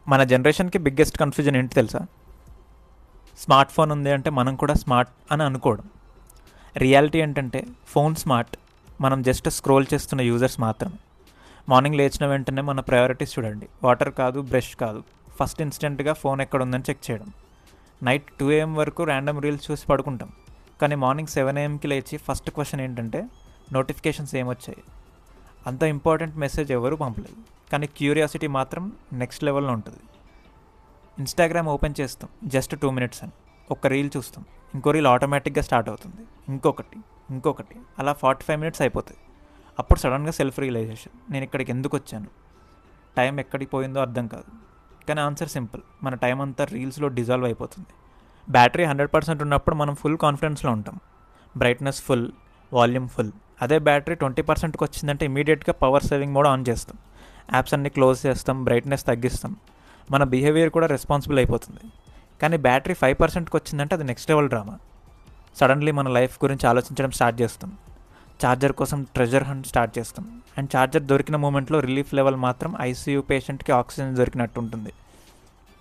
మన జనరేషన్కి biggest confusion ఏంటి తెలుసా? స్మార్ట్ ఫోన్ ఉంది అంటే మనం కూడా స్మార్ట్ అని అనుకోవడం. రియాలిటీ ఏంటంటే ఫోన్ స్మార్ట్, మనం జస్ట్ స్క్రోల్ చేస్తున్న యూజర్స్ మాత్రమే. మార్నింగ్ లేచిన వెంటనే మన ప్రయారిటీస్ చూడండి. వాటర్ కాదు, బ్రష్ కాదు, ఫస్ట్ ఇన్స్టెంట్గా ఫోన్ ఎక్కడ ఉందని చెక్ చేయడం. నైట్ 2 AM వరకు ర్యాండమ్ రీల్స్ చూసి పడుకుంటాం. కానీ మార్నింగ్ 7 AMకి లేచి ఫస్ట్ క్వశ్చన్ ఏంటంటే నోటిఫికేషన్స్ ఏమొచ్చాయి. అంత ఇంపార్టెంట్ మెసేజ్ ఎవరు పంపలేదు, కానీ క్యూరియాసిటీ మాత్రం నెక్స్ట్ లెవెల్లో ఉంటుంది. ఇన్స్టాగ్రామ్ ఓపెన్ చేస్తాం జస్ట్ 2 minutes అని, ఒక రీల్ చూస్తాం, ఇంకో రీల్ ఆటోమేటిక్గా స్టార్ట్ అవుతుంది, ఇంకొకటి అలా 45 minutes అయిపోతాయి. అప్పుడు సడన్గా సెల్ఫ్ రియలైజేషన్, నేను ఇక్కడికి ఎందుకు వచ్చాను, టైం ఎక్కడికి పోయిందో అర్థం కాదు. కానీ ఆన్సర్ సింపుల్, మన టైం అంతా రీల్స్లో డిజాల్వ్ అయిపోతుంది. బ్యాటరీ 100% ఉన్నప్పుడు మనం ఫుల్ కాన్ఫిడెన్స్లో ఉంటాం, బ్రైట్నెస్ ఫుల్, వాల్యూమ్ ఫుల్. అదే బ్యాటరీ 20%కి వచ్చిందంటే ఇమీడియట్గా పవర్ సేవింగ్ మోడ్ ఆన్ చేస్తాం, యాప్స్ అన్నీ క్లోజ్ చేస్తాం, బ్రైట్నెస్ తగ్గిస్తాం, మన బిహేవియర్ కూడా రెస్పాన్సిబుల్ అయిపోతుంది. కానీ బ్యాటరీ 5%కి వచ్చిందంటే అది నెక్స్ట్ లెవెల్ డ్రామా. సడన్లీ మన లైఫ్ గురించి ఆలోచించడం స్టార్ట్ చేస్తాం, ఛార్జర్ కోసం ట్రెజర్ హంట్ స్టార్ట్ చేస్తాం. అండ్ ఛార్జర్ దొరికిన మూమెంట్లో రిలీఫ్ లెవెల్ మాత్రం ఐసీయూ పేషెంట్కి ఆక్సిజన్ దొరికినట్టు ఉంటుంది.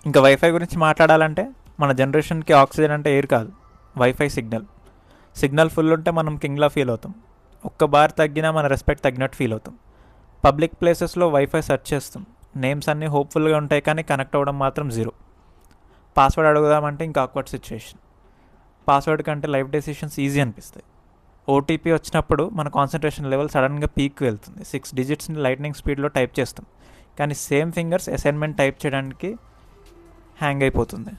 ఇంకా వైఫై గురించి మాట్లాడాలంటే మన జనరేషన్కి ఆక్సిజన్ అంటే ఎయిర్ కాదు, వైఫై సిగ్నల్. సిగ్నల్ ఫుల్ ఉంటే మనం కింగ్లా ఫీల్ అవుతాం, ఒక్క బార్ తగ్గినా మన రెస్పెక్ట్ తగ్గినట్టు ఫీల్ అవుతాం. పబ్లిక్ ప్లేసెస్లో వైఫై సెర్చ్ చేస్తాం, నేమ్స్ అన్నీ హోప్ఫుల్గా ఉంటాయి కానీ కనెక్ట్ అవ్వడం మాత్రం జీరో. పాస్వర్డ్ అడుగుదామంటే ఇంకా ఆక్వర్డ్ సిచ్యువేషన్. పాస్వర్డ్ కంటే లైఫ్ డెసిషన్స్ ఈజీ అనిపిస్తాయి. ఓటీపీ వచ్చినప్పుడు మన కాన్సన్ట్రేషన్ లెవెల్ సడన్గా పీక్ వెళ్తుంది. 6 digitsని లైట్నింగ్ స్పీడ్లో టైప్ చేస్తాం, కానీ సేమ్ ఫింగర్స్ అసైన్మెంట్ టైప్ చేయడానికి హ్యాంగ్ అయిపోతుంది.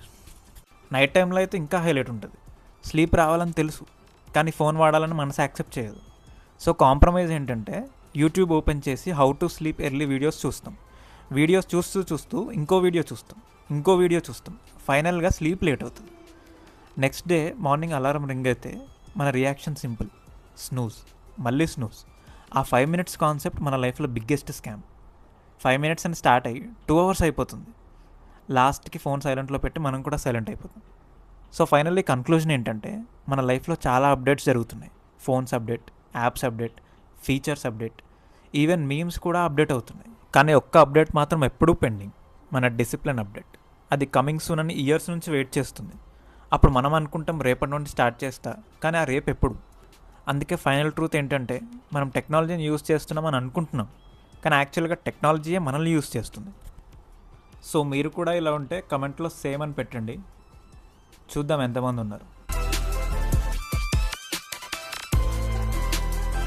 నైట్ టైంలో అయితే ఇంకా హైలైట్ ఉంటుంది. స్లీప్ రావాలని తెలుసు, కానీ ఫోన్ వాడాలని మనసు యాక్సెప్ట్ చేయదు. సో కాంప్రమైజ్ ఏంటంటే యూట్యూబ్ ఓపెన్ చేసి how to sleep early videos చూస్తాం. వీడియోస్ చూస్తూ ఇంకో వీడియో చూస్తాం, ఫైనల్గా స్లీప్ లేట్ అవుతుంది. Next day morning alarm ring అయితే మన రియాక్షన్ సింపుల్, స్నూజ్, మళ్ళీ స్నూజ్. ఆ 5 minutes కాన్సెప్ట్ మన లైఫ్లో బిగ్గెస్ట్ స్కామ్. 5 minutes అని స్టార్ట్ అయ్యి 2 hours అయిపోతుంది. లాస్ట్కి ఫోన్ సైలెంట్లో పెట్టి మనం కూడా సైలెంట్ అయిపోతాం. సో ఫైనల్లీ కన్క్లూజన్ ఏంటంటే మన లైఫ్లో చాలా అప్డేట్స్ జరుగుతున్నాయి. Phones update, apps update, features update, even memes కూడా అప్డేట్ అవుతున్నాయి. కానీ ఒక్క అప్డేట్ మాత్రం ఎప్పుడూ పెండింగ్, మన డిసిప్లిన్ అప్డేట్. అది కమింగ్ సూన్ అని ఇయర్స్ నుంచి వెయిట్ చేస్తుంది. అప్పుడు మనం అనుకుంటాం రేపటి నుండి స్టార్ట్ చేస్తా, కానీ ఆ రేపు ఎప్పుడు? అందుకే ఫైనల్ ట్రూత్ ఏంటంటే మనం టెక్నాలజీని యూజ్ చేస్తున్నాం అని అనుకుంటున్నాం, కానీ యాక్చువల్గా టెక్నాలజీయే మనల్ని యూజ్ చేస్తుంది. సో మీరు కూడా ఇలా ఉంటే కమెంట్లో సేమ్ అని పెట్టండి, చూద్దాం ఎంతమంది ఉన్నారు.